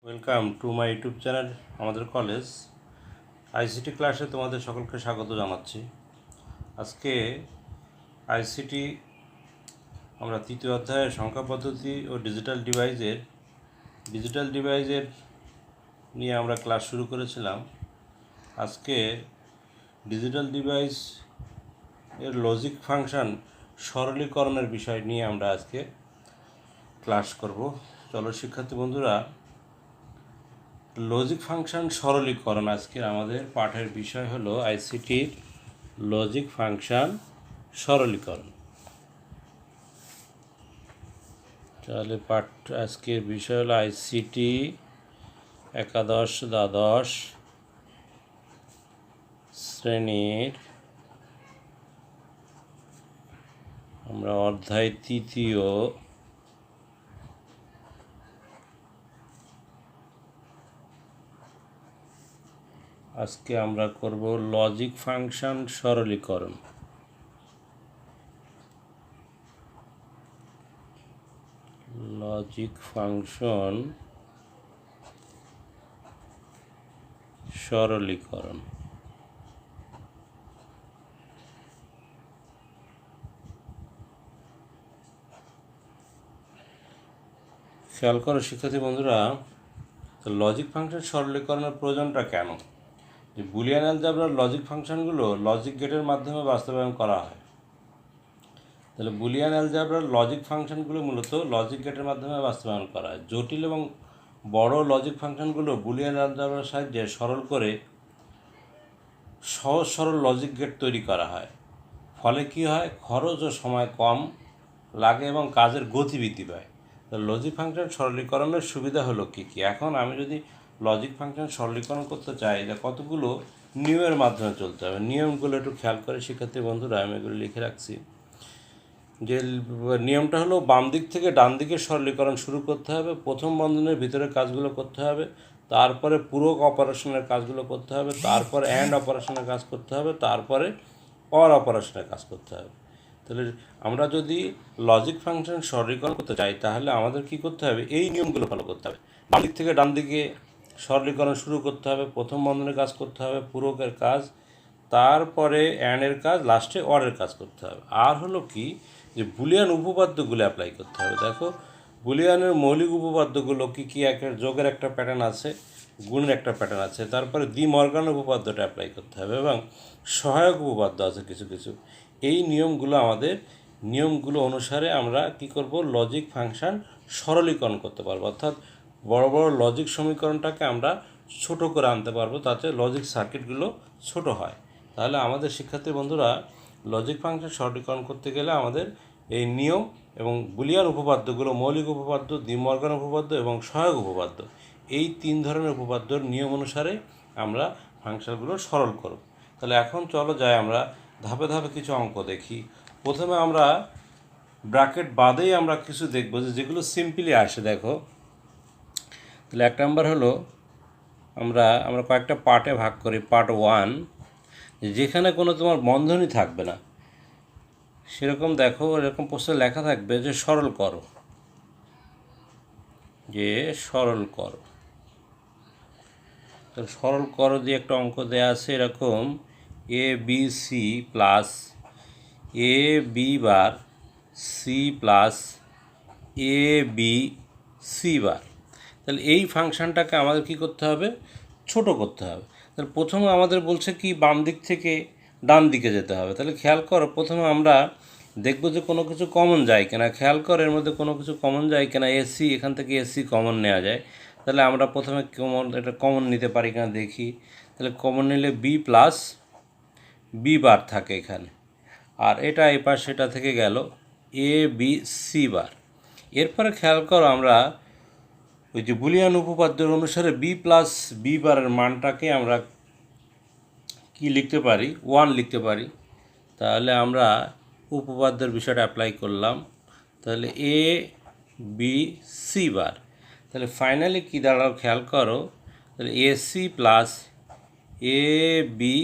Welcome to my YouTube channel আমাদের college ICT ক্লাসে তোমাদের সকলকে স্বাগত জানাচ্ছি। আজকে আইসিটি আমরা তৃতীয় অধ্যায়ের সংখ্যা পদ্ধতি ও ডিজিটাল ডিভাইসের নিয়ে আমরা ক্লাস শুরু করেছিলাম। আজকে ডিজিটাল ডিভাইস এর লজিক ফাংশন সরলীকরণের বিষয় নিয়ে আমরা আজকে ক্লাস করব। চলো শিক্ষার্থী বন্ধুরা, লজিক ফাংশন সরলীকরণ আজকের আমাদের পাঠের বিষয় হলো আইসিটির লজিক ফাংশন সরলীকরণ। তাহলে পাঠ আজকের বিষয় হলো আইসিটি একাদশ দ্বাদশ শ্রেণীর আমরা অধ্যায় তৃতীয় আজকে আমরা করব লজিক ফাংশন সরলীকরণ। লজিক ফাংশন সরলীকরণ। খেয়াল করো শিক্ষার্থী বন্ধুরা, তো লজিক ফাংশন সরলীকরণের প্রয়োজনটা কেন? যে বুলিয়ান অ্যালজেব্রার লজিক ফাংশনগুলো লজিক গেটের মাধ্যমে বাস্তবায়ন করা হয়। তাহলে বুলিয়ান অ্যালজেব্রার লজিক ফাংশনগুলো মূলত লজিক গেটের মাধ্যমে বাস্তবায়ন করা হয়। জটিল এবং বড় লজিক ফাংশনগুলো বুলিয়ান অ্যালজেব্রার সাহায্যে সরল করে সহজ সরল লজিক গেট তৈরি করা হয়। ফলে কি হয়, খরচ ও সময় কম লাগে এবং কাজের গতি বৃদ্ধি পায়। তো লজিক ফাংশন সরলীকরণের সুবিধা হলো কী কী? এখন আমি যদি লজিক ফাংশন সরলীকরণ করতে চাই, এটা কতগুলো নিয়মের মাধ্যমে চলতে হবে। নিয়মগুলো একটু খেয়াল করে শিক্ষার্থী বন্ধুরা, আমি এগুলো লিখে রাখছি। যে নিয়মটা হলো, বাম দিক থেকে ডান দিকে সরলীকরণ শুরু করতে হবে। প্রথম বন্ধনের ভিতরে কাজগুলো করতে হবে, তারপরে পূরক অপারেশনের কাজগুলো করতে হবে, তারপর অ্যান্ড অপারেশনের কাজ করতে হবে, তারপরে অর অপারেশনের কাজ করতে হবে। তাহলে আমরা যদি লজিক ফাংশন সরলীকরণ করতে চাই, তাহলে আমাদের কি করতে হবে? এই নিয়মগুলো ফলো করতে হবে। বাম দিক থেকে ডান দিকে সরলীকরণ শুরু করতে হবে, প্রথম বন্ধনের কাজ করতে হবে, পূরকের কাজ, তারপরে অ্যান্ডের কাজ, লাস্টে অরের কাজ করতে হবে। আর হলো কি, যে বুলিয়ান উপপাদ্যগুলো অ্যাপ্লাই করতে হবে। দেখো, বুলিয়ানের মৌলিক উপপাদ্যগুলো কী কী? যোগের একটা প্যাটার্ন আছে, গুণের একটা প্যাটার্ন আছে, তারপরে ডি মর্গান উপপাদ্যটা অ্যাপ্লাই করতে হবে এবং সহায়ক উপপাদ্য আছে কিছু কিছু। এই নিয়মগুলো অনুসারে আমরা কি করব? লজিক ফাংশন সরলীকরণ করতে পারবো, অর্থাৎ বড় বড় লজিক সমীকরণটাকে আমরা ছোট করে আনতে পারবো, তাতে লজিক সার্কিটগুলো ছোট হয়। তাহলে আমাদের শিক্ষার্থী বন্ধুরা, লজিক ফাংশন সরলীকরণ করতে গেলে আমাদের এই নিয়ম এবং বুলিয়ান উপপাদ্যগুলো, মৌলিক উপপাদ্য, ডি মর্গান উপপাদ্য এবং সহায়ক উপপাদ্য, এই তিন ধরনের উপপাদ্যর নিয়ম অনুসারে আমরা ফাংশনগুলো সরল করব। তাহলে এখন চলো যাই আমরা ধাপে ধাপে কিছু অঙ্ক দেখি। প্রথমে আমরা ব্র্যাকেট বাদেই আমরা কিছু দেখব যেগুলো সিম্পলি আসে। দেখো, তাহলে এক নাম্বার হলো, আমরা কয়েকটা পার্টে ভাগ করি। পার্ট 1, যেখানে কোনো তোমার বন্ধনী থাকবে না, সেরকম দেখো এরকম প্রশ্নে লেখা থাকবে যে সরল করো, তাহলে সরল করো দিয়ে একটা অঙ্ক দেওয়া আছে এরকম, এ B C plus A B bar C plus A B C bar. তাহলে এই ফাংশনটাকে আমাদের কী করতে হবে? ছোট করতে হবে। তাহলে প্রথমে আমাদের বলছে কি, বাম দিক থেকে ডান দিকে যেতে হবে। তাহলে খেয়াল করো, প্রথমে আমরা দেখবো যে কোনো কিছু কমন যায় কিনা। খেয়াল করো এর মধ্যে কোনো কিছু কমন যায় কিনা। এসি, এখান থেকে এসি কমন নেওয়া যায়। তাহলে আমরা প্রথমে এটা কমন নিতে পারি কিনা দেখি। তাহলে কমন নিলে বি প্লাস বি বার থাকে এখানে, আর এটা এই পাশ সেটা থেকে গেল এ বি সি বার। এরপরে খেয়াল করো, আমরা ওই যে বুলিয়ান উপপাদ্যের অনুসারে বি প্লাস বি বারের মানটাকে আমরা কি লিখতে পারি? 1 লিখতে পারি। তাহলে আমরা উপপাদ্যের বিষয়টা অ্যাপ্লাই করলাম। তাহলে এ বি সি বার, তাহলে ফাইনালি কী দাঁড়াও খেয়াল করো, তাহলে A C plus A B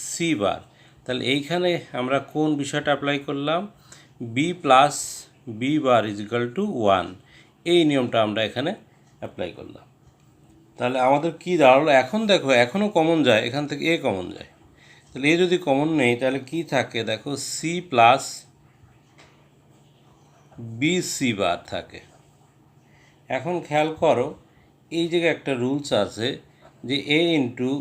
C bar. তাহলে এইখানে আমরা কোন বিষয়টা অ্যাপ্লাই করলাম? B plus B bar is equal to 1, এই নিয়মটা আমরা এখানে অ্যাপ্লাই করলাম। তাহলে আমাদের কি দাঁড়ালো, এখন দেখো এখনও কমন যায়, এখান থেকে এ কমন যায়, তাহলে এ যদি কমন নেই তাহলে কি থাকে দেখো, C plus B C bar থাকে। এখন খেয়াল করো এই জায়গায় একটা রুলস আছে যে এ ইন্টু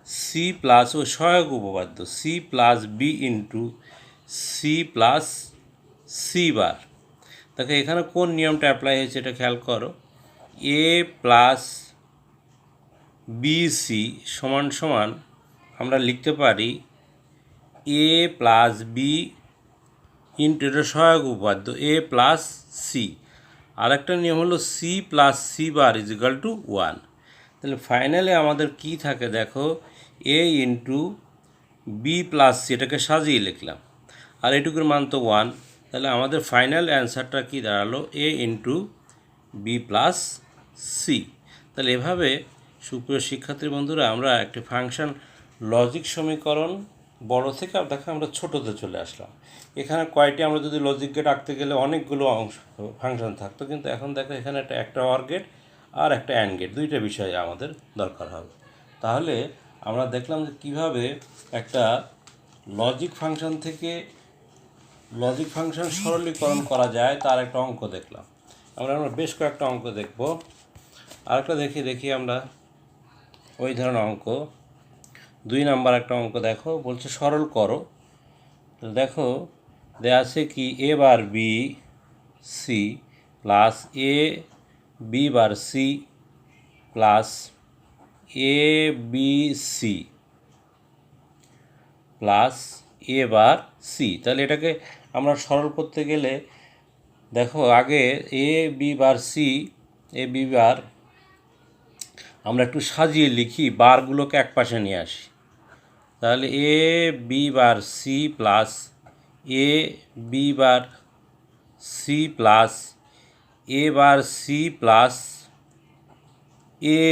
সি প্লাস ও সহায়ক উপপাদ্য C plus B into C plus C bar. দেখো এখানে কোন নিয়মটা অ্যাপ্লাই হয়েছে এটা খেয়াল করো, এ প্লাস বি সি সমান সমান আমরা লিখতে পারি এ প্লাস বি ইন্টু, এটা সহায়ক উপপাদ্য, এ প্লাস সি। আরেকটা নিয়ম হলো C plus C bar is equal to 1। তাহলে ফাইনালি আমাদের কি থাকে দেখো, A into B plus C, এটাকে সাজিয়ে লিখলাম, আর এটুকুর মান তো 1। তাহলে আমাদের ফাইনাল অ্যান্সারটা কি দাঁড়ালো, এ ইন্টু বি প্লাস সি। তাহলে এভাবে সুপ্রিয় শিক্ষার্থী বন্ধুরা আমরা একটি ফাংশন লজিক সমীকরণ বড় থেকে দেখো আমরা ছোটোতে চলে আসলাম। এখানে কয়টি আমরা যদি লজিক গেট আঁকতে গেলে অনেকগুলো অংশ ফাংশন থাকতো, কিন্তু এখন দেখো এখানে একটা অর গেট আর একটা অ্যান্ড গেট, দুইটা বিষয় আমাদের দরকার হবে। তাহলে আমরা দেখলাম যে কীভাবে একটা লজিক ফাংশন থেকে লজিক ফাংশন সরলীকরণ করা যায়, তার একটা অঙ্ক দেখলাম। আমরা বেশ কয়েকটা অঙ্ক দেখব। আরেকটা দেখি আমরা ওই ধরনের অঙ্ক, 2 নাম্বার একটা অঙ্ক দেখো, বলছে সরল করো। দেখো দেয়া আছে কি এ bar B C plus A B bar C plus A B C plus A bar C. তাহলে এটাকে আমরা সরল করতে গেলে দেখো আগে এ বি বার সি, এ বি বার আমরা একটু সাজিয়ে লিখি, বারগুলোকে এক পাশে নিয়ে আসি। তাহলে A B bar C plus A B bar C plus A bar C plus A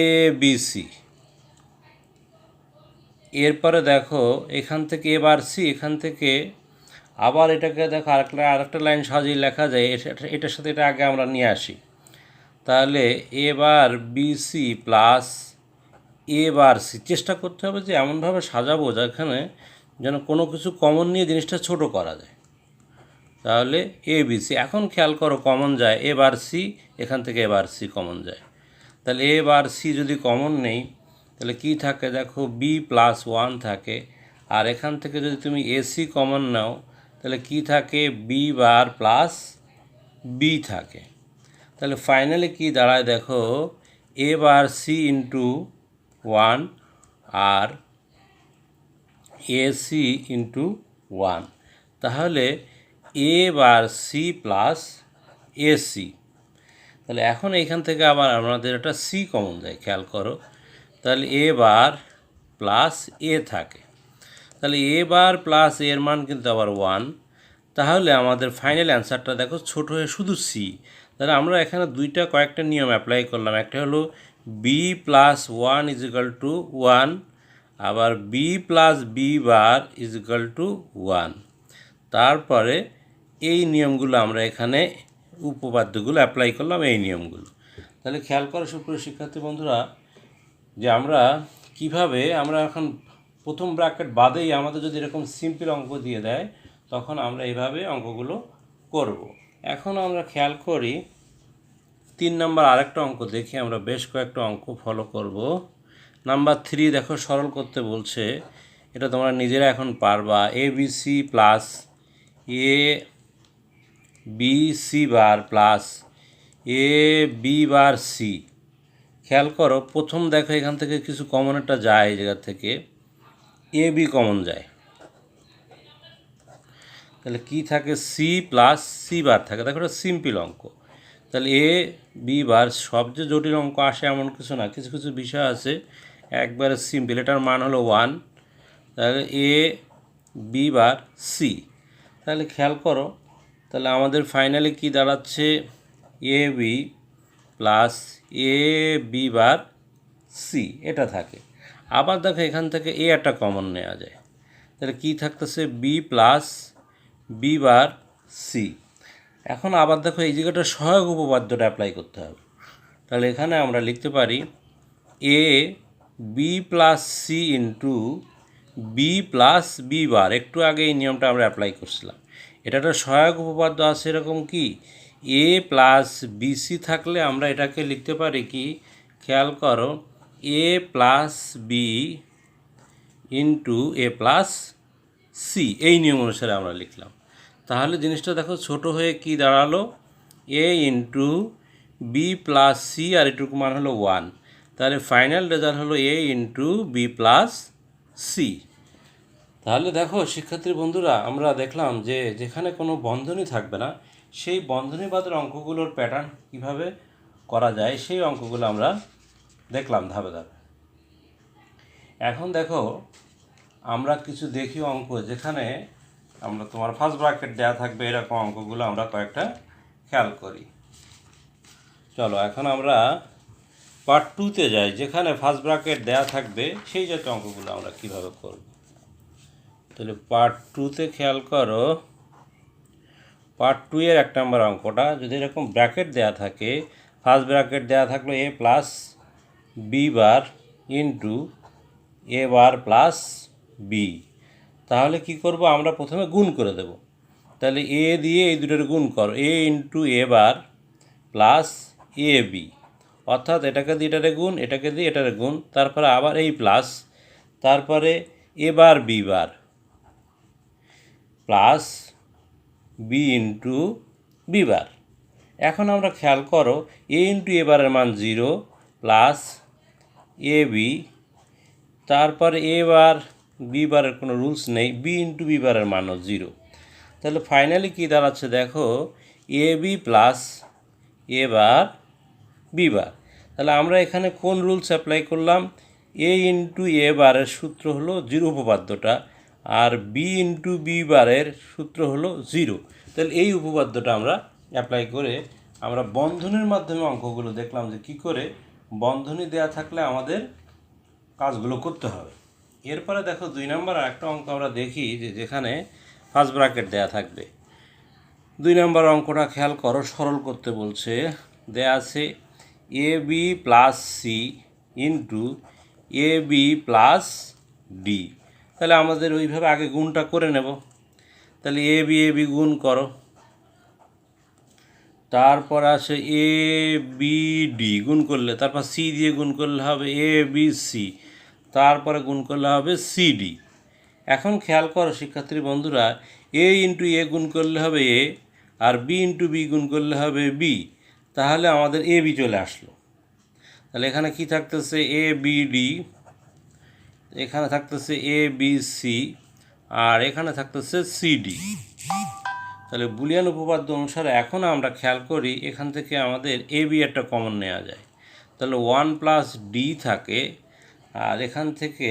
B C. এরপরে দেখো এখান থেকে এ বার সি, এখান থেকে আবার এটাকে দেখো আরেকটা লাইন সাজিয়ে লেখা যায়, এটার সাথে এটা আগে আমরা নিয়ে আসি। তাহলে A bar B C plus A bar C, চেষ্টা করতে হবে যে এমনভাবে সাজাবো যেখানে যেন কোনো কিছু কমন নিয়ে জিনিসটা ছোট করা যায়। তাহলে এ বি সি, এখন খেয়াল করো কমন যায় এ বার সি, এখান থেকে এ বার সি কমন যায়। তাহলে এ বার সি যদি কমন নেই তাহলে কি থাকে দেখো, বি প্লাস 1 থাকে, আর এখান থেকে যদি তুমি এসি কমন নাও তাহলে কি থাকে, বি বার প্লাস বি থাকে। তাহলে ফাইনালি কি দাঁড়ায় দেখো, এ বার সি ইন্টু 1 আর এসি ইন্টু 1। তাহলে A bar C plus AC. তাহলে এখন এইখান থেকে আবার আমাদের একটা সি কমন যায়, খেয়াল করো। তাহলে এ বার প্লাস এ থাকে, তাহলে এ বার প্লাস এর মান কিন্তু আবার 1। তাহলে আমাদের ফাইনাল অ্যান্সারটা দেখো ছোট হয়ে শুধু সি। তাহলে আমরা এখানে কয়েকটা নিয়ম অ্যাপ্লাই করলাম। একটা হলো B plus 1 is equal to 1, আবার B plus B bar is equal to 1। তারপরে এই নিয়মগুলো আমরা এখানে উপপাদ্যগুলো অ্যাপ্লাই করলাম, এই নিয়মগুলো। তাহলে খেয়াল করো সুপ্রিয় শিক্ষার্থী বন্ধুরা যে আমরা কিভাবে আমরা এখন প্রথম ব্র্যাকেট বাদেই আমাদের যদি এরকম সিম্পল অঙ্ক দিয়ে দেয় তখন আমরা এইভাবে অঙ্কগুলো করব। এখন আমরা খেয়াল করি 3 নাম্বার আরেকটা অঙ্ক দেখি, আমরা বেশ কয়েকটা অঙ্ক ফলো করব। নাম্বার 3 দেখো সরল করতে বলছে, এটা তোমরা নিজেরা এখন পারবা। এ B C plus A B C bar plus A B bar C. খেয়াল করো প্রথম দেখো এখান থেকে কিছু কমন একটা যায়, এই জায়গা থেকে এ বি কমন যায়, তাহলে কি থাকে, সি প্লাস সি বার থাকে। দেখো এটা সিম্পল অঙ্ক। তাহলে এ বি বার, সবচেয়ে জটিল অঙ্ক আসে এমন কিছু না, কিছু কিছু বিষয় আছে একবারে সিম্পল। এটার মান হলো 1। তাহলে এ বি বার সি। তাহলে খেয়াল করো তাহলে আমাদের ফাইনালি কি দাঁড়াচ্ছে, এ B plus A B bar C এটা থাকে। আবার দেখো এখান থেকে এ একটা কমন নেওয়া যায়, তাহলে কি থাকতেছে, B plus B bar C. এখন আবার দেখো এই জায়গাটা সহায়ক উপপাদ্যটা অ্যাপ্লাই করতে হবে। তাহলে এখানে আমরা লিখতে পারি A B plus C into B plus B bar. একটু আগে এই নিয়মটা আমরা অ্যাপ্লাই করছিলাম। এটা একটা সহায়ক উপপাদ্য আছে, এরকম কি এ প্লাস বিসি থাকলে আমরা এটাকে লিখতে পারি কি, খেয়াল করো, A plus B into A plus C, এই নিয়ম অনুসারে আমরা লিখলাম। তাহলে জিনিসটা দেখো ছোট হয়ে কি দাঁড়ালো, এ ইন্টু বি প্লাস সি, আর এটুকু মান হলো 1। তাহলে ফাইনাল রেজাল্ট হলো এ ইন্টু বি প্লাস সি। তাহলে দেখো শিক্ষার্থী বন্ধুরা, আমরা দেখলাম যে যেখানে কোনো বন্ধনী থাকবে না সেই বন্ধনীবাদের অঙ্কগুলোর প্যাটার্ন কিভাবে করা যায়, সেই অঙ্কগুলো আমরা দেখলাম ধাপে ধাপে। এখন দেখো আমরা কিছু দেখি অঙ্ক যেখানে আমরা তোমার ফার্স্ট ব্র্যাকেট দেওয়া থাকবে, এরকম অঙ্কগুলো আমরা কয়েকটা খেয়াল করি। চলো এখন আমরা পার্ট 2-তে যাই, যেখানে ফার্স্ট ব্র্যাকেট দেওয়া থাকবে সেই জাতীয় অঙ্কগুলো আমরা কিভাবে করব। তাহলে পার্ট 2-তে খেয়াল করো, পার্ট 2-এর 1 নম্বর অঙ্কটা যদি এরকম ব্র্যাকেট দেওয়া থাকে, ফার্স্ট ব্র্যাকেট দেওয়া থাকলো এ প্লাস বি বার ইন্টু এ বার প্লাস বি। তাহলে কি করব, আমরা প্রথমে গুণ করে দেব। তাহলে এ দিয়ে এই দুটোর গুণ করো, এ into A bar plus A B, অর্থাৎ এটাকে দিয়ে এটারে গুণ, এটাকে দিয়ে এটারে গুণ, তারপরে আবার এই প্লাস, তারপরে A bar B bar plus B into B bar. এখন আমরা খেয়াল করো, এ ইন্টু এ বারের মান 0 প্লাস এ বি, তারপরে এ বার বি বারের কোনো রুলস নেই, বি ইন্টু বি বারের মানও 0। তাহলে ফাইনালি কী দাঁড়াচ্ছে দেখো, A B plus A bar B bar. তাহলে আমরা এখানে কোন রুলস অ্যাপ্লাই করলাম, এ ইন্টু এ বারের সূত্র হলো 0 উপপাদ্যটা, আর বি ইন্টু বি বারের সূত্র হলো 0। তাহলে এই উপপাদ্যটা আমরা অ্যাপ্লাই করে আমরা বন্ধনীর মাধ্যমে অঙ্কগুলো দেখলাম যে কী করে বন্ধনী দেওয়া থাকলে আমাদের কাজগুলো করতে হবে। এরপরে দেখো 2 নম্বর আরেকটা অঙ্ক আমরা দেখি, যে যেখানে ফার্স্ট ব্র্যাকেট দেওয়া থাকবে। 2 নম্বর অঙ্কটা খেয়াল করো, সরল করতে বলছে। দেয়া আছে A B plus C into A B plus D. তাহলে আমাদের ওইভাবে আগে গুণটা করে নেব। তাহলে এ বি গুণ করো, তারপর আসে এ বি ডি গুণ করলে, তারপর সি দিয়ে গুণ করলে হবে এ বি সি, তারপরে গুণ করলে হবে সি ডি। এখন খেয়াল করো শিক্ষার্থী বন্ধুরা, এ ইন্টু এ গুণ করলে হবে এ, আর বি ইন্টু বি গুণ করলে হবে বি। তাহলে আমাদের এ বি চলে আসলো। তাহলে এখানে কি থাকতেছে, এ বি ডি, এখানে থাকতেছে এ বি সি, আর এখানে থাকতেছে সি ডি। তাহলে বুলিয়ান উপপাদ্য অনুসারে এখন আমরা খেয়াল করি, এখান থেকে আমাদের এ বি একটা কমন নেওয়া যায়। তাহলে 1 প্লাস ডি থাকে, আর এখান থেকে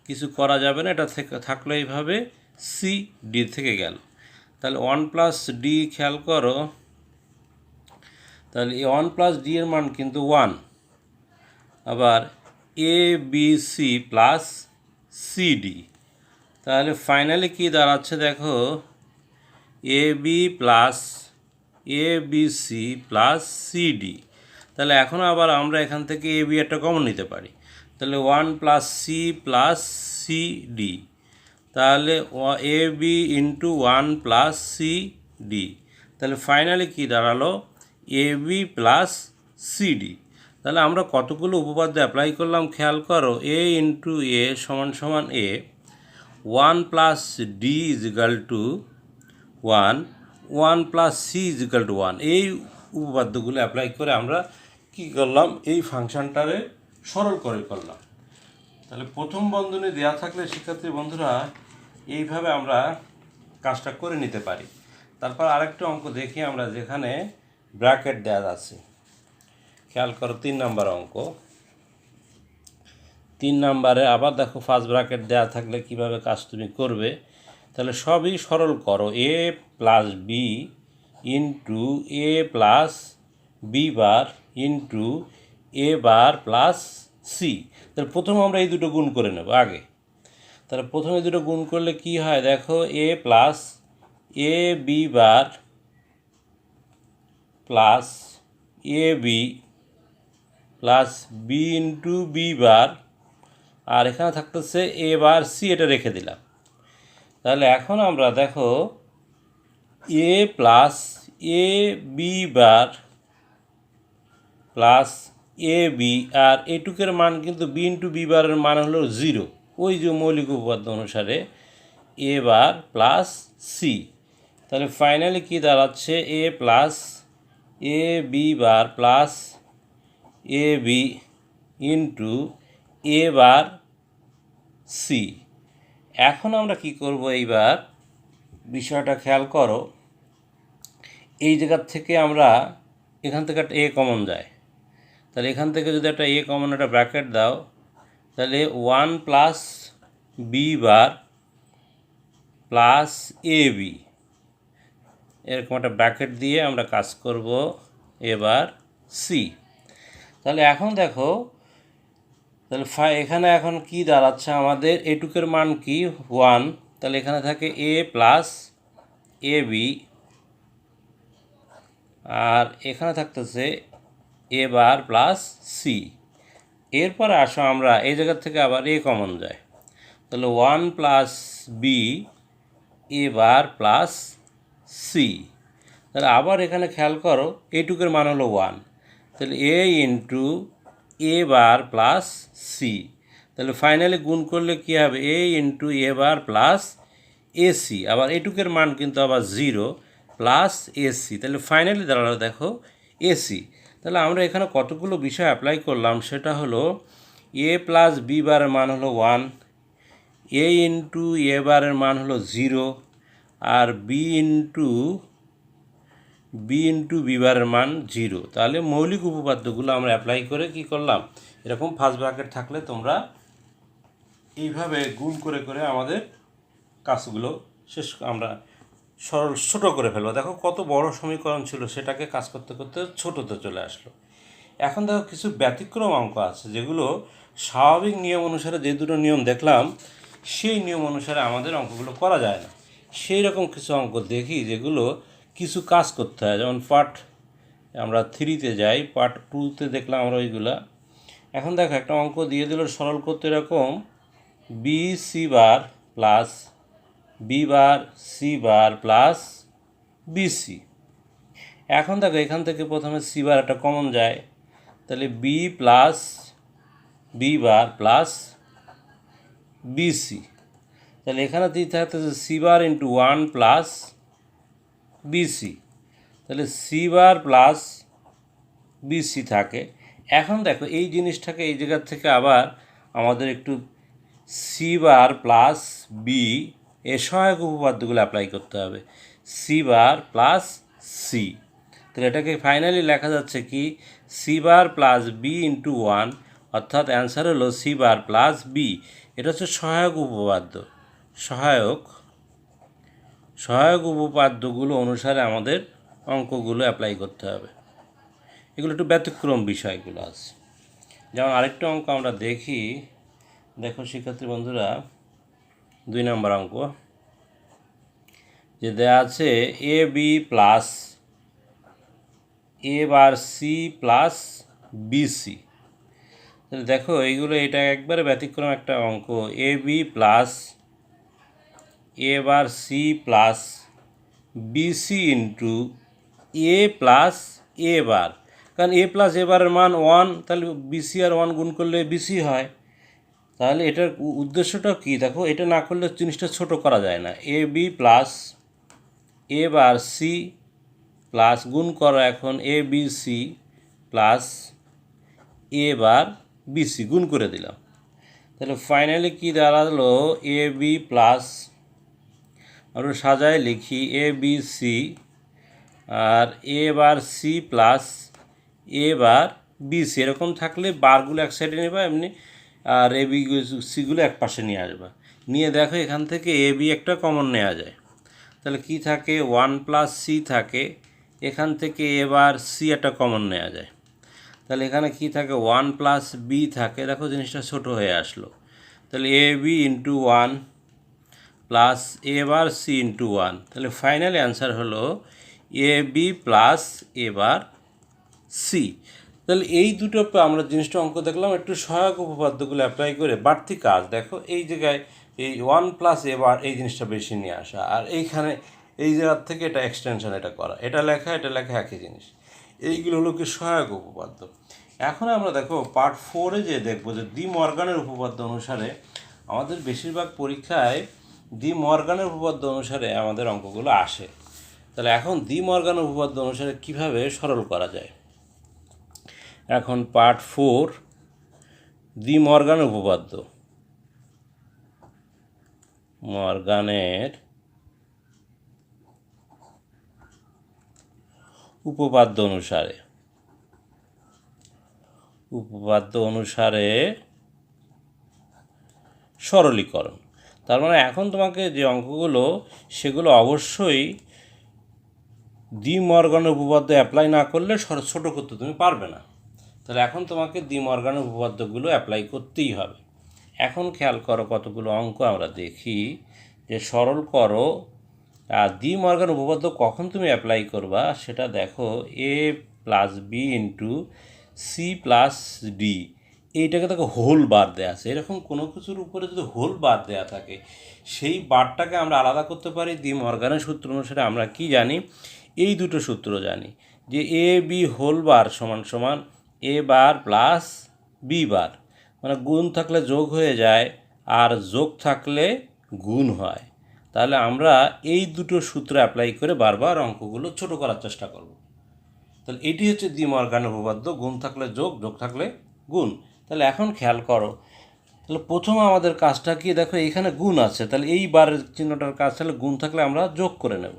কিছু করা যাবে না, এটা থেকে থাকলে এইভাবে সি ডি থেকে গেল। তাহলে 1 প্লাস ডি খেয়াল করো, তাহলে এই 1 প্লাস ডি এর মান কিন্তু 1। আবার A B C plus C D, তাহলে ফাইনালি কি দাঁড়াচ্ছে দেখো, A B plus A B C plus C D. তাহলে এখন আবার আমরা এখান থেকে এ বি একটা কমন নিতে পারি। তাহলে 1 plus C plus C D, তাহলে A B into 1 plus C D. তাহলে ফাইনালি কী দাঁড়ালো, A B plus C D. তাহলে আমরা কতগুলো উপপাদ্য অ্যাপ্লাই করলাম খেয়াল করো, এ ইন্টু এ সমান সমান A, 1 plus D is equal to 1, 1 plus C is equal to 1। এই উপপাদ্যগুলো অ্যাপ্লাই করে আমরা কী করলাম, এই ফাংশনটারে সরল করে করলাম। তাহলে প্রথম বন্ধনী দেওয়া থাকলে শিক্ষার্থী বন্ধুরা এইভাবে আমরা কাজটা করে নিতে পারি। তারপর আরেকটা অঙ্ক দেখি আমরা, যেখানে ব্র্যাকেট দেওয়া আছে। খেয়াল করো 3 নম্বর অঙ্ক। 3 নম্বরে আবার দেখো ফার্স্ট ব্র্যাকেট দেওয়া থাকলে কিভাবে কাজ তুমি করবে। তাহলে সবই সরল করো, A plus B into A plus B bar into A bar plus C. তাহলে প্রথম আমরা এই দুটো গুণ করে নেব আগে। তাহলে প্রথমে দুটো গুণ করলে কি হয় দেখো, A plus A B bar plus A B plus B into B bar, আর এখানে থাকতেছে এ বার সি, এটা রেখে দিলাম। তাহলে এখন আমরা দেখো A plus A B bar plus A B, আর এটুকের মান কিন্তু বি ইন্টু বি বারের মান হলো 0, ওই যে মৌলিক উপপাদ্য অনুসারে এ বার প্লাস সি। তাহলে ফাইনালি কী দাঁড়াচ্ছে, এ plus A B bar plus A B into A bar C. এখন আমরা কি করব, এইবার বিষয়টা খেয়াল করো, এই জায়গার থেকে আমরা এখান থেকে একটা এ কমন যায়, তাহলে এখান থেকে যদি একটা এ কমন একটা ব্র্যাকেট দাও, তাহলে 1 plus B bar plus A B, এরকম একটা ব্র্যাকেট দিয়ে আমরা কাজ করব এবার সি। তাহলে এখন দেখো, তাহলে এখানে এখন কি দাঁড়াচ্ছে আমাদের, এটুকের মান কি 1, তাহলে এখানে থাকে এ প্লাস এ বি, আর এখানে থাকতেছে এ বার প্লাস সি। এরপরে আসো আমরা এই জায়গা থেকে আবার এ কমন যায়, তাহলে 1 plus B A bar plus C. তাহলে আবার এখানে খেয়াল করো, এটুকের মান হলো 1, তাহলে এ ইন্টু এ বার প্লাস সি। তাহলে ফাইনালি গুণ করলে কী হবে, এ ইন্টু এ বার প্লাস এসি, আবার এটুকের মান কিন্তু আবার 0 প্লাস এসি। তাহলে ফাইনালি দাঁড়ালো দেখো এসি। তাহলে আমরা এখানে কতগুলো বিষয় অ্যাপ্লাই করলাম, সেটা হলো এ প্লাস বি বারের মান হলো 1, এ ইন্টু এ বারের মান হলো 0, আর বি ইন্টু বি বারের মান 0। তাহলে মৌলিক উপপাদ্যগুলো আমরা অ্যাপ্লাই করে কি করলাম, এরকম ফার্স্ট ব্র্যাকেট থাকলে তোমরা এইভাবে গুণ করে করে আমাদের কাজগুলো শেষ আমরা সরল ছোটো করে ফেলবো। দেখো কত বড় সমীকরণ ছিল, সেটাকে কাজ করতে করতে ছোটোতে চলে আসলো। এখন দেখো কিছু ব্যতিক্রম অঙ্ক আছে, যেগুলো স্বাভাবিক নিয়ম অনুসারে যে দুটো নিয়ম দেখলাম সেই নিয়ম অনুসারে আমাদের অঙ্কগুলো করা যায় না। সেই রকম কিছু অঙ্ক দেখি যেগুলো কিছু কাজ করতে হয়, যেমন পার্ট আমরা 3-তে যাই, পার্ট 2-তে দেখলাম আমরা ওইগুলা। এখন দেখো একটা অঙ্ক দিয়ে দিল সরল করতে, এরকম B C bar plus B bar C bar plus BC. এখন দেখো এখান থেকে প্রথমে সি বার একটা কমন যায়, তাহলে B plus B bar plus BC. তাহলে এখানে দিয়ে থাকতেছে C bar into 1 plus BC, তাহলে সি বার প্লাস বিসি থাকে। এখন দেখো এই জিনিসটাকে এই জায়গার থেকে আবার আমাদের একটু সি বার প্লাস বি এর সহায়ক উপপাদ্যগুলো অ্যাপ্লাই করতে হবে, সি বার প্লাস সি। তাহলে এটাকে ফাইনালি লেখা যাচ্ছে কি, C bar plus B into 1, অর্থাৎ অ্যান্সার হলো সি বার প্লাস বি। এটা হচ্ছে সহায়ক উপপাদ্য। সহায়ক উপপাদ্যগুলো অনুসারে আমাদের অঙ্কগুলো অ্যাপ্লাই করতে হবে। এগুলো একটু ব্যতিক্রম বিষয়গুলো আছে। যেমন আরেকটা অঙ্ক আমরা দেখি, দেখো শিক্ষার্থী বন্ধুরা, 2 নম্বর অঙ্ক যে দেওয়া আছে A B plus A bar C plus BC. তাহলে দেখো এইগুলো, এটা একবারে ব্যতিক্রম একটা অঙ্ক, A B plus A bar C plus BC into A plus A bar, কারণ এ প্লাস এ বারের মান 1, তাহলে বিসি আর 1 গুণ করলে বিসি হয়। তাহলে এটার উদ্দেশ্যটা কি, দেখো এটা না করলে জিনিসটা ছোট করা যায় না। এ B plus A bar C plus গুণ করো এখন এ B C plus A bar BC, গুণ করে দিলাম। তাহলে ফাইনালি কী দাঁড়ালো, এ বি প্লাস, আমরা সাজায় লিখি এ B C, R A bar C plus A bar BC. এরকম থাকলে বারগুলো এক সাইডে নেবা এমনি, আর এ বি সিগুলো এক পাশে নিয়ে আসবা, নিয়ে দেখো এখান থেকে এ বি একটা কমন নেওয়া যায়। তাহলে কি থাকে, 1 প্লাস সি থাকে, এখান থেকে এ বার সি একটা কমন নেওয়া যায়। তাহলে এখানে কি থাকে, 1 প্লাস বি থাকে, দেখো জিনিসটা ছোট হয়ে আসলো। তাহলে A B into 1 plus A bar C into 1, তাহলে ফাইনাল অ্যান্সার হলো এ B plus A bar C. তো তাহলে এই দুটো আমরা জিনিসটা অঙ্ক দেখলাম, একটু সহায়ক উপপাদ্যগুলো অ্যাপ্লাই করে বাড়তি কাজ দেখো এই জায়গায় এই 1 + এবার এই জিনিসটা বেশি নিয়ে আসা, আর এইখানে এই জায়গার থেকে এটা এক্সটেনশন এটা করা, এটা লেখা একই জিনিস। এইগুলো হলো কি সহায়ক উপপাদ্য। এখন আমরা দেখো পার্ট 4-এ যে দেখবো যে ডি মর্গানের উপপাদ্য অনুসারে আমাদের বেশিরভাগ পরীক্ষায় ডি মর্গানের উপপাদ্য অনুসারে আমাদের অঙ্কগুলো আসে। তাহলে এখন ডি মর্গানের উপপাদ্য অনুসারে কিভাবে সরল করা যায়। এখন পার্ট 4 ডি মর্গান উপপাদ্য, মর্গানের উপপাদ্য অনুসারে সরলীকরণ। তার মানে এখন তোমাকে যে অঙ্কগুলো সেগুলো অবশ্যই ডি মর্গানের উপপাদ্য অ্যাপ্লাই না করলে ছোট করতে তুমি পারবে না। তাহলে এখন তোমাকে ডি মর্গানের উপপাদ্যগুলো অ্যাপ্লাই করতেই হবে। এখন খেয়াল করো কতগুলো অঙ্ক আমরা দেখি যে সরল করো। আর ডি মর্গান উপপাদ্য কখন তুমি অ্যাপ্লাই করবা সেটা দেখো, a + b × c + d, এইটাকে দেখো হোল বার দেওয়া আছে। এরকম কোনো কিছুর উপরে যদি হোল বার দেওয়া থাকে সেই বারটাকে আমরা আলাদা করতে পারি ডি মর্গানের সূত্র অনুসারে। আমরা কি জানি, এই দুটো সূত্র জানি যে a b হোল বার সমান a বার প্লাস b বার, মানে গুণ থাকলে যোগ হয়ে যায় আর যোগ থাকলে গুণ হয়। তাহলে আমরা এই দুটো সূত্র অ্যাপ্লাই করে বারবার অঙ্কগুলো ছোট করার চেষ্টা করব। তাহলে এটি হচ্ছে ডি মর্গানের উপপাদ্য, গুণ থাকলে যোগ, যোগ থাকলে গুণ। তাহলে এখন খেয়াল করো, তাহলে প্রথম আমাদের কাজটা কি দেখো, এখানে গুণ আছে, তাহলে এই বারের চিহ্নটার কাজ তাহলে গুণ থাকলে আমরা যোগ করে নেব।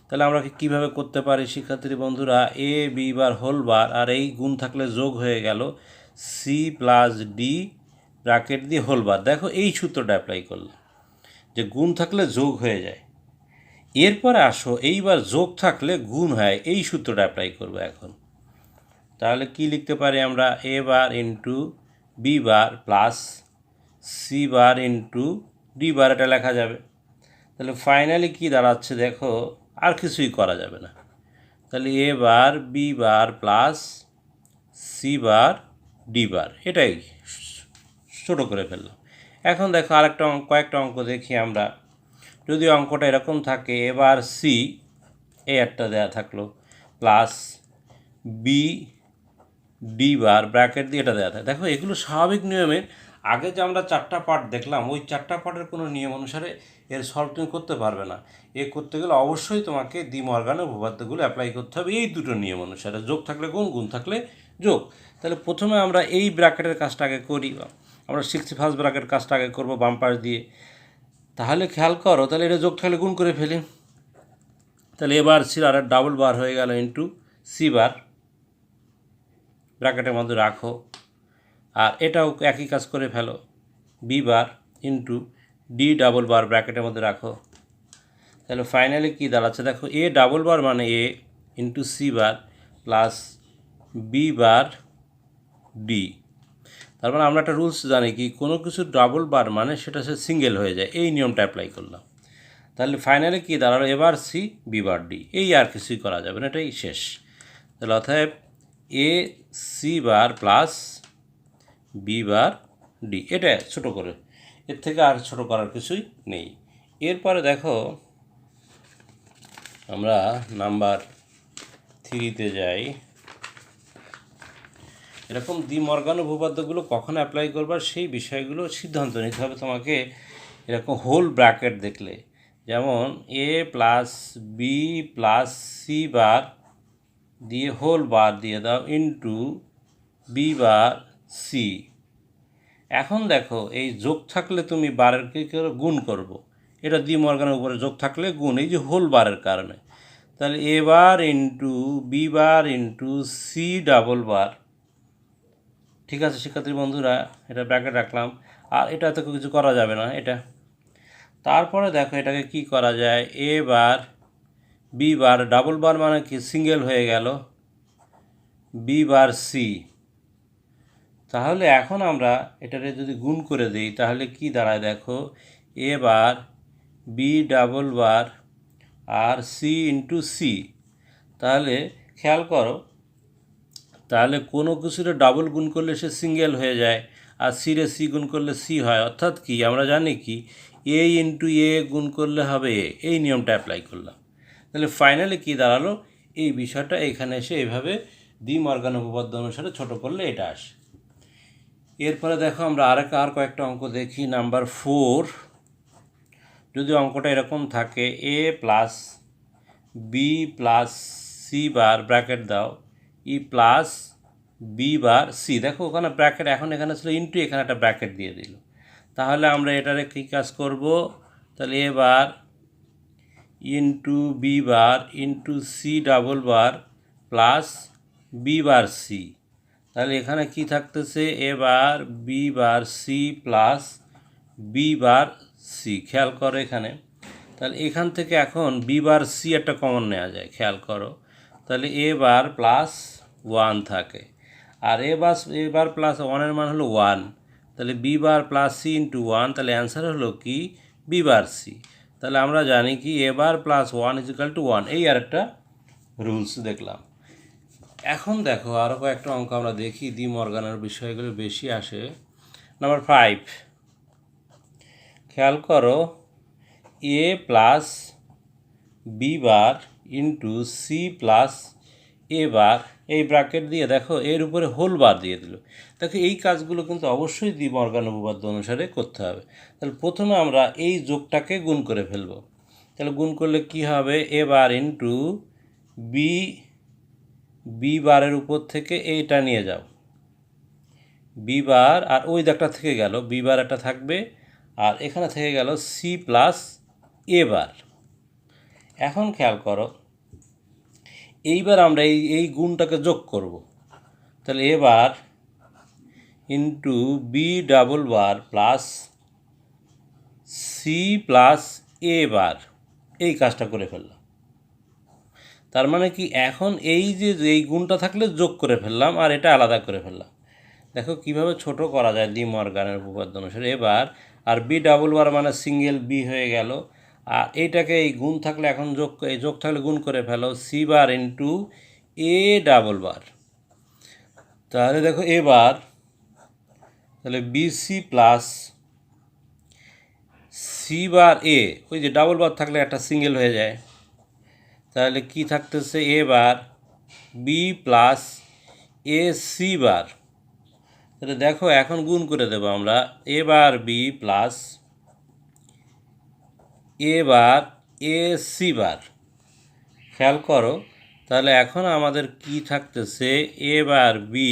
তাহলে আমরা কীভাবে করতে পারি শিক্ষার্থী বন্ধুরা, a b bar whole bar আর এই গুণ থাকলে যোগ হয়ে গেল c + d ব্র্যাকেট দিয়ে হোল বার। দেখো এই সূত্রটা অ্যাপ্লাই করলাম যে গুণ থাকলে যোগ হয়ে যায়। এরপরে আসো এইবার যোগ থাকলে গুণ হয়, এই সূত্রটা অ্যাপ্লাই করবো এখন। তাহলে কি লিখতে পারি আমরা, a bar × b bar plus c bar × d বার, এটা লেখা যাবে। তাহলে ফাইনালি কি দাঁড়াচ্ছে দেখো, আর কিছুই করা যাবে না। তাহলে a bar b bar plus c bar d বার, এটাই ছোটো করে ফেললাম। এখন দেখো কয়েকটা অঙ্ক দেখি আমরা। যদি অঙ্কটা এরকম থাকে, এবার সি এই একটা দেওয়া থাকলো প্লাস বি ডি বার ব্র্যাকেট দিয়ে এটা দেওয়া থাকে। দেখো এগুলো স্বাভাবিক নিয়মের, আগে যে আমরা 4টা পার্ট দেখলাম ওই 4টা পার্টের কোনো নিয়ম অনুসারে এর সলভ তুমি করতে পারবে না। করতে গেলে অবশ্যই তোমাকে ডি মর্গানের উপপাদ্যগুলো অ্যাপ্লাই করতে হবে এই দুটো নিয়ম অনুসারে, যোগ থাকলে গুণ, গুণ থাকলে যোগ। তাহলে প্রথমে আমরা এই ব্র্যাকেটের কাজটা আগে করি, আমরা 61st ব্র্যাকেট কাজটা আগে করবো বাম পাশ দিয়ে। তাহলে খেয়াল করো, তাহলে এটা যোগ থাকলে গুণ করে ফেলি। তাহলে এবার সি আর ডাবল বার হয়ে গেল ইন্টু সি বার, ব্র্যাকেটের মধ্যে রাখো। আর এটাও একই কাজ করে ফেলো, B bar into D double bar ব্র্যাকেটের মধ্যে রাখো। তাহলে ফাইনালি কী দাঁড়াচ্ছে দেখো, এ ডাবল বার মানে A into C bar plus B bar D. তার মানে আমরা একটা রুলস জানি কি, কোনো কিছু ডাবল বার মানে সেটা সে সিঙ্গেল হয়ে যায়, এই নিয়মটা অ্যাপ্লাই করলাম। তাহলে ফাইনালি কী দাঁড়ালো, এবার সি বি বার ডি, এই আর কিছুই করা যাবে না, এটাই শেষ। তাহলে অতএব A C bar plus B bar D, এটা ছোটো করে, এর থেকে আর ছোটো করার কিছুই নেই। এরপরে দেখো আমরা নাম্বার 3-তে যাই। এরকম ডি মর্গান উপপাদ্যগুলো কখন অ্যাপ্লাই করবার সেই বিষয়গুলো সিদ্ধান্ত নিতে হবে তোমাকে। এরকম হোল ব্র্যাকেট দেখলে, যেমন a plus B plus C bar দিয়ে হোল বার দিয়ে দাও ইন্টু বি বার সি। এখন দেখো এই যোগ থাকলে তুমি বারের কী করে গুণ করবো, এটা ডি মর্গানের উপরে যোগ থাকলে গুণ, এই যে হোল বারের কারণে। তাহলে A bar into B bar into C double bar. ঠিক আছে শিক্ষার্থী বন্ধুরা, এটা ব্র্যাকেট রাখলাম, আর এটা তো কিছু করা যাবে না এটা। তারপরে দেখো এটাকে কি করা যায়, এ বার বি বার ডাবল বার মানে কি সিঙ্গেল হয়ে গেল, বি বার সি। তাহলে এখন আমরা এটাকে যদি গুণ করে দিই তাহলে কি দাঁড়ায় দেখো, এ বার বি ডাবল বার আর সি ইন্টু সি। তাহলে খেয়াল করো তাহলে কোনো কিছুরে ডাবল গুণ করলে সে সিঙ্গেল হয়ে যায়, আর সিরে সি গুণ করলে সি হয়। অর্থাৎ কি আমরা জানি কি এ ইন্টু এ গুণ করলে হবে এ, এই নিয়মটা অ্যাপ্লাই করলাম। তাহলে ফাইনালি কী দাঁড়ালো, এই বিষয়টা এখানে এসে এইভাবে ডি মর্গান উপপাদ্য অনুসারে ছোট করলে এটা আসে। এরপরে দেখো আমরা আর কয়েকটা অঙ্ক দেখি। নাম্বার 4, যদি অঙ্কটা এরকম থাকে A plus B plus C bar bracket দাও E plus B bar C. দেখো ওখানে ব্র্যাকেট, এখন এখানে ছিল ইন্টু, এখানে একটা ব্র্যাকেট দিয়ে দিল। তাহলে আমরা এটারে কী কাজ করব, তাহলে A bar into B bar into C double bar plus B bar C. তাহলে এখানে কি থাকতেছে A bar B bar C plus B bar C. খেয়াল করো এখানে, তাহলে এখান থেকে এখন বি বার সি একটা কমন নেওয়া যায়, খেয়াল করো। তাহলে এ বার প্লাস 1 থাকে, আর এ বার প্লাস 1-এর মান হলো 1, তাহলে B bar plus C into 1, তাহলে অ্যান্সার হলো কি বি বার সি। তাহলে আমরা জানি কি এ বার প্লাস 1 ইজিক্যাল টু 1, এই আর একটা রুলস দেখলাম। এখন দেখো আরও কয়েকটা অঙ্ক আমরা দেখি, ডি মর্গানের বিষয়গুলো বেশি আসে। নাম্বার 5, খেয়াল করো A plus B bar into C plus A bar, এই ব্র্যাকেট দিয়ে দেখো এর উপরে হোল বার দিয়ে দিল। দেখো এই কাজগুলো কিন্তু অবশ্যই ডি মর্গান উপপাদ্য অনুসারে করতে হবে। তাহলে প্রথমে আমরা এই যোগটাকে গুণ করে ফেলব। তাহলে গুণ করলে কি হবে, এ বার ইন্টু বি বারের উপর থেকে এইটা নিয়ে যাও বি বার, আর ওই দাগটা থেকে গেল বি বার একটা থাকবে, আর এখানে থেকে গেল সি প্লাস এ বার। এখন খেয়াল করো এইবার আমরা এই গুণটাকে যোগ করব। তাহলে A bar into B double bar plus C plus A bar, এই কাজটা করে ফেললাম। তার মানে কি এখন এই গুণটা থাকলে যোগ করে ফেললাম, আর এটা আলাদা করে ফেললাম। দেখো কিভাবে ছোট করা যায় ডি মর্গানের উপপাদ্য অনুসারে। এবার আর বি ডাবল বার মানে সিঙ্গেল বি হয়ে গেল, আর এইটাকে এই গুণ থাকলে এখন এই যোগ থাকলে গুণ করে ফেলো C bar into A double bar. তাহলে দেখো এবার তাহলে BC plus C bar A, ওই যে ডাবল বার থাকলে একটা সিঙ্গেল হয়ে যায়, তাহলে কি থাকতেছে A bar B plus A C bar. তাহলে দেখো এখন গুণ করে দেবো আমরা A bar B plus A bar A C bar. খেয়াল করো তাহলে এখন আমাদের কি থাকতেছে A bar B,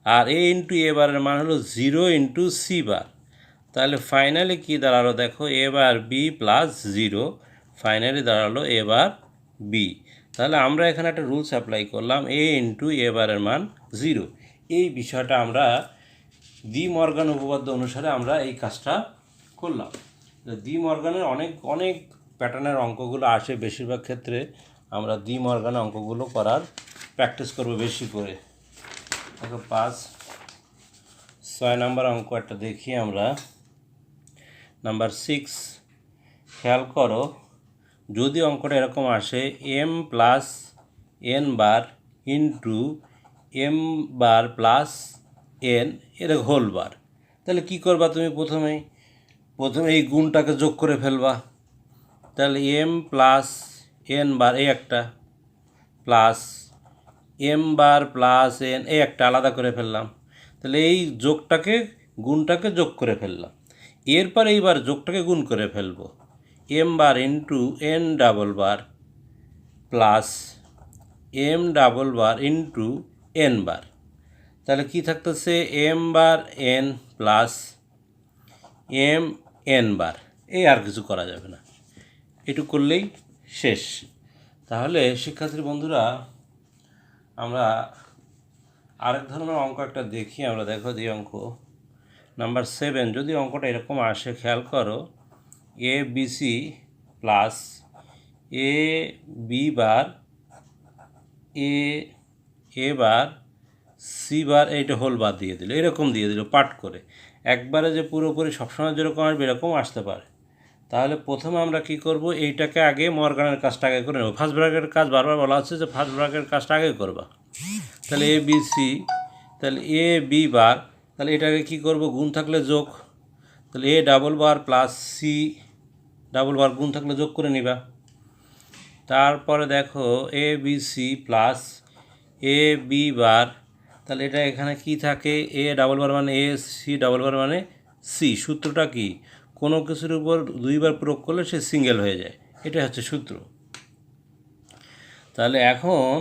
R A into এ বারের মান হলো 0 ইন্টু সি বার। তাহলে ফাইনালি কি দাঁড়ালো দেখো এ বার বি প্লাস 0, ফাইনালি দাঁড়ালো এ বার বি। তাহলে আমরা এখানে একটা রুলস অ্যাপ্লাই করলাম এ ইন্টু এ বারের মান 0। এই বিষয়টা আমরা ডি মর্গান উপপাদ্য অনুসারে আমরা এই কাজটা করলাম। ডি মর্গানের অনেক প্যাটার্নের অঙ্কগুলো আসে, বেশিরভাগ ক্ষেত্রে আমরা ডি মর্গানের অঙ্কগুলো করার প্র্যাকটিস করব বেশি করে। দেখো 6 নাম্বার অঙ্ক একটা দেখি আমরা। নাম্বার 6, খেয়াল করো যদি অঙ্কটা এরকম আসে M plus N bar into M bar plus N এর হোল বার, তাহলে কি করবা তুমি প্রথমে এই গুণটাকে যোগ করে ফেলবা। তাহলে এম প্লাস এন বার এই একটা plus M bar plus N এই একটা আলাদা করে ফেললাম। তাহলে এই গুণটাকে যোগ করে ফেললাম। এরপর এইবার যোগটাকে গুণ করে ফেলবো M bar into N double bar plus M double bar into N bar. তাহলে কি থাকতেছে M bar N plus M N bar, এই আর কিছু করা যাবে না, এটুকু করলেই শেষ। তাহলে শিক্ষার্থী বন্ধুরা আমরা আরেক ধরনের অঙ্ক একটা দেখি আমরা। দেখো যে অঙ্ক নাম্বার 7, যদি অঙ্কটা এরকম আসে খেয়াল করো এ B C plus A B bar A bar C বার, এইটা হোল বার দিয়ে দিল, এরকম দিয়ে দিল পার্ট করে। একবারে যে পুরোপুরি সবসময় যেরকম আসবে এরকম আসতে পারে। তাহলে প্রথমে আমরা কি করব, এইটাকে আগে মর্গানের কাজটা আগে করে নেব। ফার্স্ট ব্র্যাকেটের কাজ বারবার বলা হচ্ছে যে ফার্স্ট ব্র্যাকেটের কাজটা আগে করবা। তাহলে এ বি সি, তাহলে এ বি বার, তাহলে এটাকে কি করব, গুণ থাকলে যোগ, তাহলে A double bar plus C double bar গুণ থাকলে যোগ করে নিবা। তারপরে দেখো A B C plus A B bar, তাহলে এটা এখানে কি থাকে, এ ডাবল বার মানে এ, সি ডাবল বার মানে সি। সূত্রটা কি, কোনো কিছুর উপর দুইবার প্রয়োগ করলে সে সিঙ্গেল হয়ে যায়, এটা হচ্ছে সূত্র। তাহলে এখন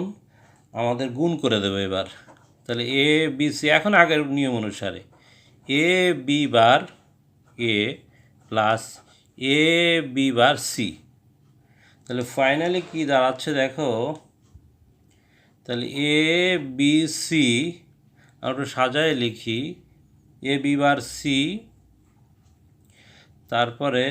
আমাদের গুণ করে দেবো এবার। তাহলে এ বি সি এখন আগের নিয়ম অনুসারে এ B bar A plus A B bar C, তাহলে ফাইনালি কি দাঁড়াচ্ছে দেখো, তাহলে এ বি সি আমরা একটু সাজায় লিখি, এ বি বার সি, তারপরে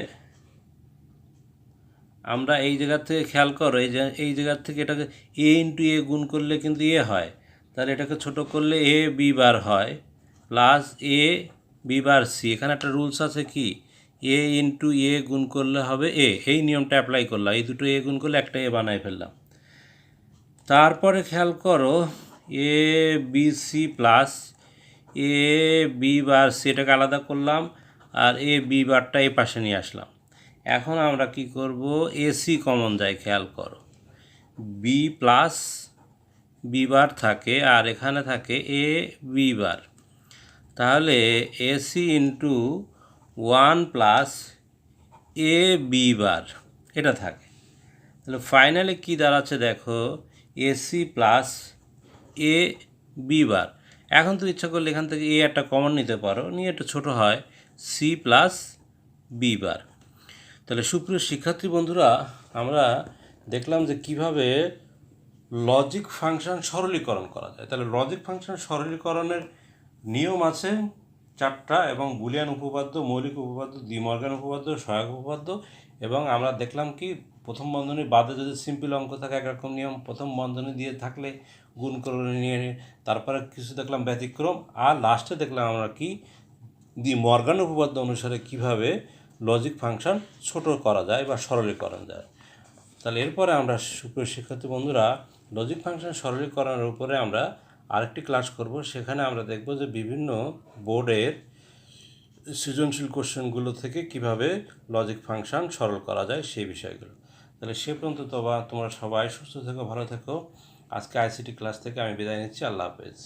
আমরা এই জায়গার থেকে খেয়াল করো, এই জায়গার থেকে এটাকে এ ইন্টু এ গুণ করলে কিন্তু এ হয়, তাহলে এটাকে ছোট করলে এ বি বার হয় plus A B bar C. এখানে একটা রুলস আছে কি, এ ইন্টু এ গুণ করলে হবে এ, এই নিয়মটা অ্যাপ্লাই করলাম, এই দুটো এ গুণ করলে একটা এ বানাই ফেললাম। তারপরে খেয়াল করো এ B C plus A B bar C, এটাকে আলাদা করলাম আর এ বি বারটা এই পাশে নিয়ে আসলাম। এখন আমরা কি করব, এসি কমন যায়, খেয়াল করো বি প্লাস বি বার থাকে আর এখানে থাকে এ বি বার, তাহলে AC into one plus A B বার এটা থাকে। তাহলে ফাইনালি কী দাঁড়াচ্ছে দেখো, AC plus A B bar. এখন তো ইচ্ছা করলে এখান থেকে এ একটা কমন নিতে পারো, নিয়ে একটু ছোটো হয় সি প্লাস বি বার। তাহলে সুপ্রিয় শিক্ষার্থী বন্ধুরা, আমরা দেখলাম যে কিভাবে লজিক ফাংশন সরলীকরণ করা যায়। তাহলে লজিক ফাংশন সরলীকরণের নিয়ম আছে 4টা, এবং বুলিয়ান উপপাদ্য, মৌলিক উপপাদ্য, ডি মর্গান উপপাদ্য, সহায়ক উপপাদ্য, এবং আমরা দেখলাম কি প্রথম বন্ধনী বাদে যদি সিম্পল অঙ্ক থাকে একরকম নিয়ম, প্রথম বন্ধনী দিয়ে থাকলে গুণ করে নিয়ে, তারপরে কিছু দেখলাম ব্যতিক্রম, আর লাস্টে দেখলাম আমরা কি ডি মর্গান উপপাদ্য অনুসারে কিভাবে লজিক ফাংশন ছোট করা যায় বা সরলীকরণ যায়। তাহলে এরপরে আমরা সুপ্রিয় শিক্ষার্থী বন্ধুরা লজিক ফাংশন সরলীকরণের উপরে আমরা আরেকটি ক্লাস করব, সেখানে আমরা দেখব যে বিভিন্ন বোর্ডের সৃজনশীল কোশ্চেনগুলো থেকে কিভাবে লজিক ফাংশন সরল করা যায় সেই বিষয়গুলো। তাহলে সে পর্যন্ত তোমরা সবাই সুস্থ থেকো, ভালো থেকো। আজকে আইসিটি ক্লাস থেকে আমি বিদায় নিচ্ছি। আল্লাহ হাফেজ।